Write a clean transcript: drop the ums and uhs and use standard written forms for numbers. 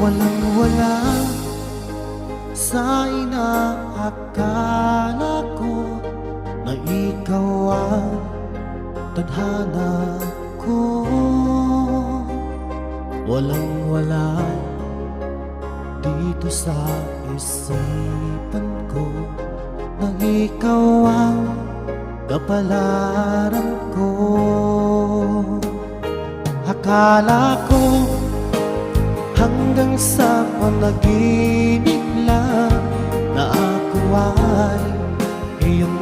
Walang-wala sa inaakala ko na ikaw ang tadhana ko. Walang-wala dito sa isipan ko na ikaw ang kapalaran ko. Akala ko hanggang sa panaginip lang na ako ay iyong